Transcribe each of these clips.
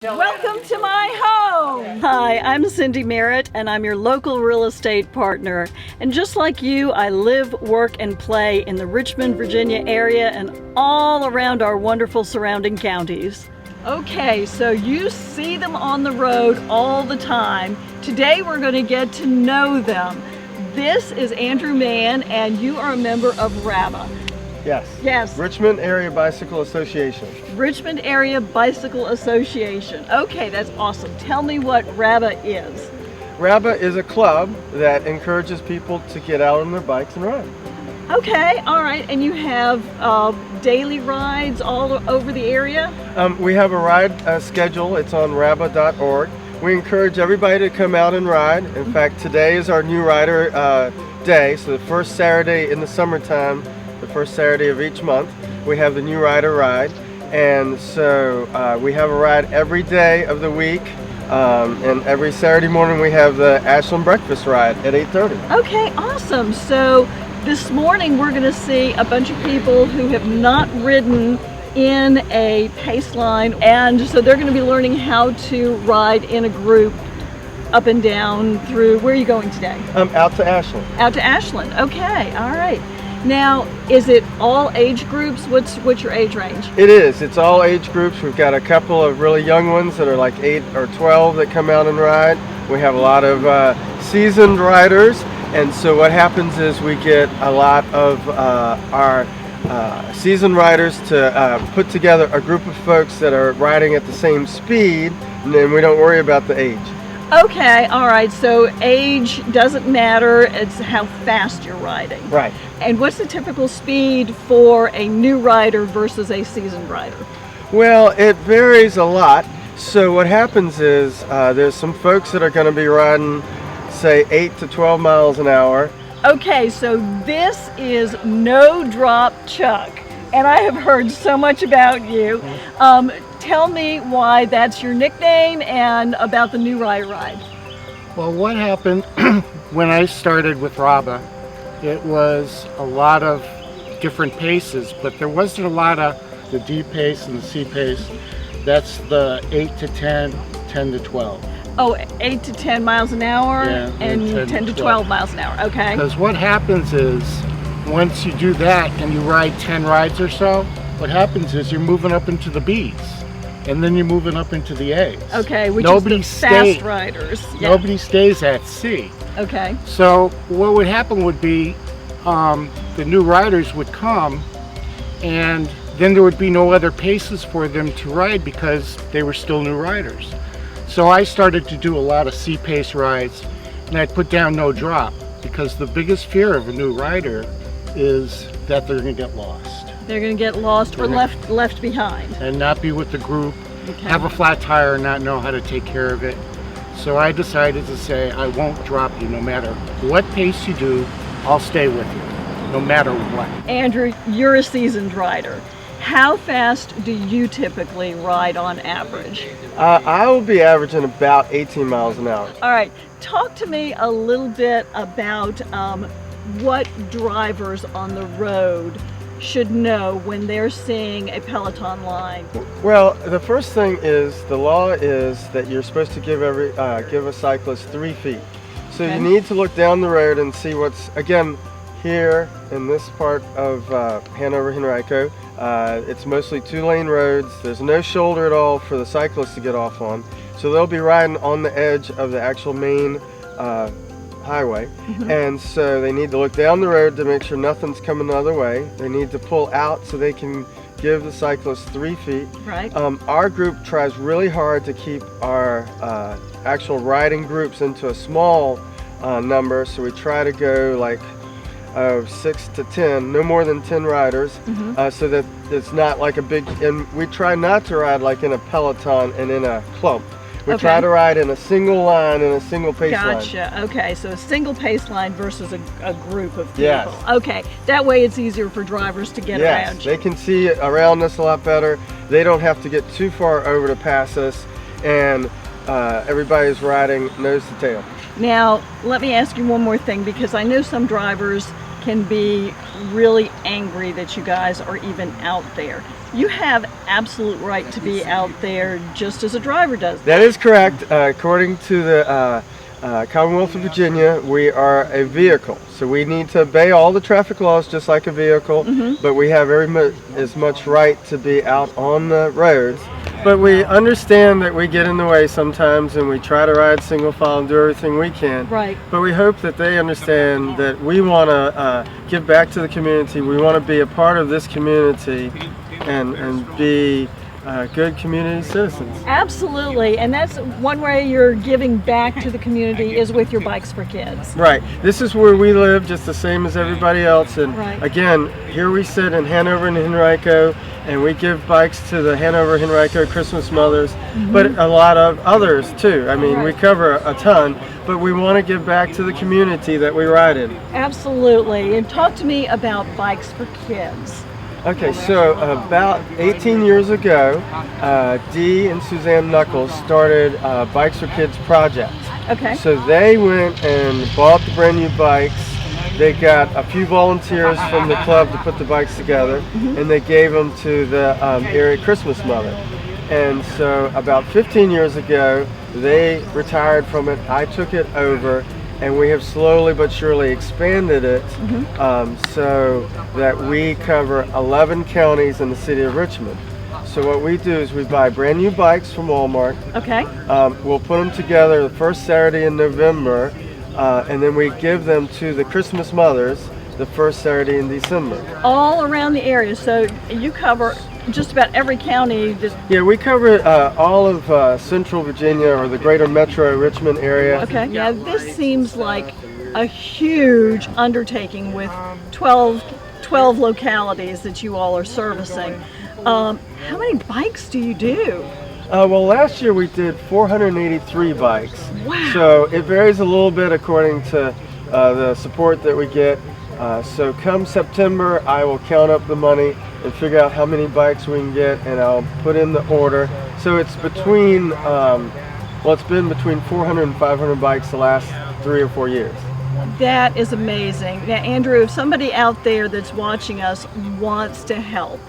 Welcome to my home! Hi, I'm Cindy Merritt and I'm your local real estate partner. And just like you, I live, work, and play in the Richmond, Virginia area and all around our wonderful surrounding counties. Okay, so you see them on the road all the time. Today we're going to get to know them. This is Andrew Mann and you are a member of RABA. Yes. Yes. Richmond Area Bicycle Association. Richmond Area Bicycle Association. Okay, that's awesome. Tell me what RABA is. RABA is a club that encourages people to get out on their bikes and ride. Okay, all right. And you have daily rides all over the area? We have a ride schedule. It's on raba.org. We encourage everybody to come out and ride. In fact, today is our new rider day. So the first Saturday in the summertime, the first Saturday of each month, we have the new rider ride. And so we have a ride every day of the week. And every Saturday morning we have the Ashland breakfast ride at 8:30. Okay, awesome. So this morning we're going to see a bunch of people who have not ridden in a pace line, and so they're going to be learning how to ride in a group up and down through. Where are you going today? Out to Ashland. Out to Ashland. Okay, all right. Now, is it all age groups? What's your age range? It is. It's all age groups. We've got a couple of really young ones that are like 8 or 12 that come out and ride. We have a lot of seasoned riders, and so what happens is we get a lot of our seasoned riders to put together a group of folks that are riding at the same speed, and then we don't worry about the age. Okay, all right, so age doesn't matter, it's how fast you're riding. Right. And what's the typical speed for a new rider versus a seasoned rider? Well, it varies a lot. So what happens is there's some folks that are going to be riding, say, 8 to 12 miles an hour. Okay, so this is No Drop Chuck, and I have heard so much about you. Tell me why that's your nickname and about the new rider ride. Well, what happened when I started with RABA, it was a lot of different paces, but there wasn't a lot of the D pace and the C pace. That's the 8 to 10, 10 to 12. Oh, 8 to 10 miles an hour, Yeah, and 10 to 12 miles an hour, okay. Because what happens is, once you do that and you ride 10 rides or so, what happens is you're moving up into the B's. And then you're moving up into the A's. Okay, which is the fast riders. Yeah. Nobody stays at C. Okay. So what would happen would be the new riders would come, and then there would be no other paces for them to ride because they were still new riders. So I started to do a lot of C-pace rides, and I'd put down no drop, because the biggest fear of a new rider is that they're going to get lost. They're going to get lost or left behind. And not be with the group, Okay. have a flat tire and not know how to take care of it. So I decided to say, I won't drop you no matter what pace you do, I'll stay with you, no matter what. Andrew, you're a seasoned rider. How fast do you typically ride on average? I will be averaging about 18 miles an hour. All right, talk to me a little bit about what drivers on the road should know when they're seeing a Peloton line. Well, the first thing is, the law is that you're supposed to give a cyclist 3 feet. So Okay. you need to look down the road and see what's, again, here in this part of Hanover, Henrico. It's mostly 2-lane roads. There's no shoulder at all for the cyclists to get off on. So they'll be riding on the edge of the actual main highway. Mm-hmm. And so they need to look down the road to make sure nothing's coming the other way. They need to pull out so they can give the cyclist 3 feet. Right. Our group tries really hard to keep our actual riding groups into a small number, so we try to go like 6 to 10, no more than 10 riders, so that it's not like a big, and we try not to ride like in a Peloton and in a clump. We try to ride in a single line and a single pace line. Gotcha. Okay, so a single pace line versus a group of people. Yes. Okay, that way it's easier for drivers to get around you. They can see around us a lot better. They don't have to get too far over to pass us, and everybody's riding nose to tail. Now, let me ask you one more thing, because I know some drivers can be really angry that you guys are even out there. You have absolute right to be out there just as a driver does. That is correct. According to the Commonwealth of Virginia, we are a vehicle. So we need to obey all the traffic laws just like a vehicle, but we have as much right to be out on the roads. But we understand that we get in the way sometimes, and we try to ride single file and do everything we can. Right. But we hope that they understand that we want to give back to the community. We want to be a part of this community and be good community citizens. Absolutely, and that's one way you're giving back to the community is with your Bikes for Kids. Right. This is where we live, just the same as everybody else. And Right. again, here we sit in Hanover and Henrico, and we give bikes to the Hanover, Henrico Christmas mothers, but a lot of others too. I mean, we cover a ton, but we want to give back to the community that we ride in. Absolutely, and talk to me about Bikes for Kids. Okay, so about 18 years ago, Dee and Suzanne Knuckles started Bikes for Kids project. Okay. So they went and bought the brand new bikes. They got a few volunteers from the club to put the bikes together, and they gave them to the area Christmas mother. And so about 15 years ago, they retired from it. I took it over, and we have slowly but surely expanded it so that we cover 11 counties in the city of Richmond. So what we do is we buy brand new bikes from Walmart. Okay. We'll put them together the first Saturday in November, and then we give them to the Christmas mothers the first Saturday in December. All around the area, so you cover just about every county. Yeah, we cover all of Central Virginia, or the greater metro Richmond area. Okay. Yeah, this seems like a huge undertaking with 12 localities that you all are servicing. How many bikes do you do? Well, last year we did 483 bikes. Wow. So it varies a little bit according to the support that we get. So come September, I will count up the money and figure out how many bikes we can get, and I'll put in the order. So it's between, it's been between 400 and 500 bikes the last 3 or 4 years. That is amazing. Now, Andrew, if somebody out there that's watching us wants to help,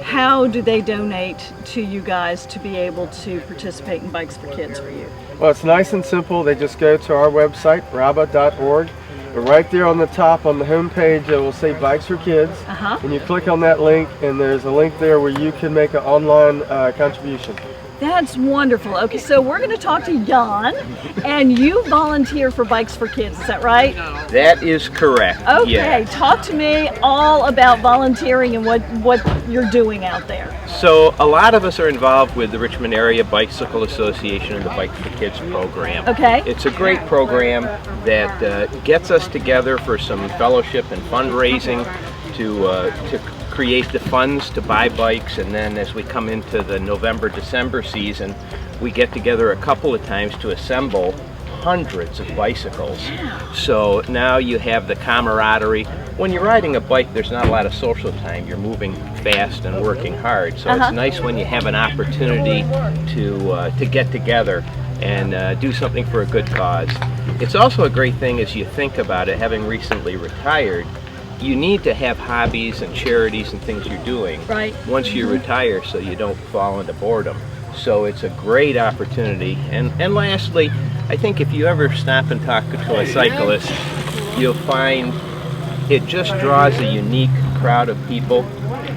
how do they donate to you guys to be able to participate in Bikes for Kids for you? Well, it's nice and simple. They just go to our website, RABA.org. Right there on the top on the home page, it will say Bikes for Kids. And you click on that link, and there's a link there where you can make an online contribution. That's wonderful. Okay, so we're going to talk to Jan, and you volunteer for Bikes for Kids, is that right? That is correct. Okay, Yeah. talk to me all about volunteering and what you're doing out there. So a lot of us are involved with the Richmond Area Bicycle Association and the Bike for Kids program. Okay. It's a great program that gets us together for some fellowship and fundraising to create the funds to buy bikes, and then as we come into the November-December season, we get together a couple of times to assemble hundreds of bicycles. So now you have the camaraderie. When you're riding a bike, there's not a lot of social time. You're moving fast and working hard. So it's nice when you have an opportunity to get together and do something for a good cause. It's also a great thing as you think about it, having recently retired. You need to have hobbies and charities and things you're doing once you retire, so you don't fall into boredom. So it's a great opportunity. And lastly, I think if you ever stop and talk to a cyclist, you'll find it just draws a unique crowd of people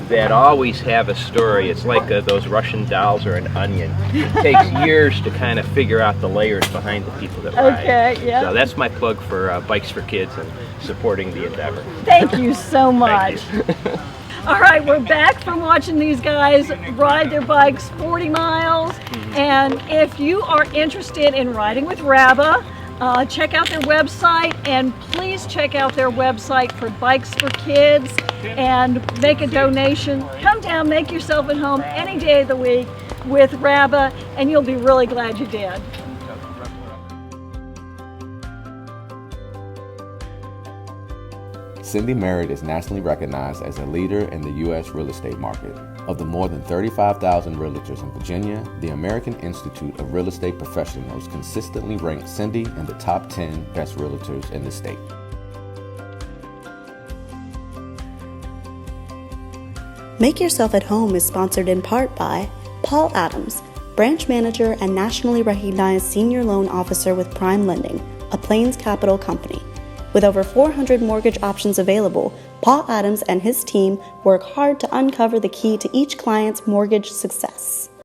that always have a story. It's like those Russian dolls or an onion. It takes years to kind of figure out the layers behind the people that ride. Okay, yeah. So that's my plug for Bikes for Kids and supporting the endeavor. Thank you so much. Thank you. All right, we're back from watching these guys ride their bikes 40 miles. And if you are interested in riding with RABA, check out their website, and please check out their website for Bikes for Kids and make a donation. Come down, make yourself at home any day of the week with RABA, and you'll be really glad you did. Cindy Merritt is nationally recognized as a leader in the U.S. real estate market. Of the more than 35,000 realtors in Virginia, the American Institute of Real Estate Professionals consistently ranks Cindy in the top 10 best realtors in the state. Make Yourself at Home is sponsored in part by Paul Adams, Branch Manager and nationally recognized Senior Loan Officer with Prime Lending, a Plains Capital company. With over 400 mortgage options available, Paul Adams and his team work hard to uncover the key to each client's mortgage success.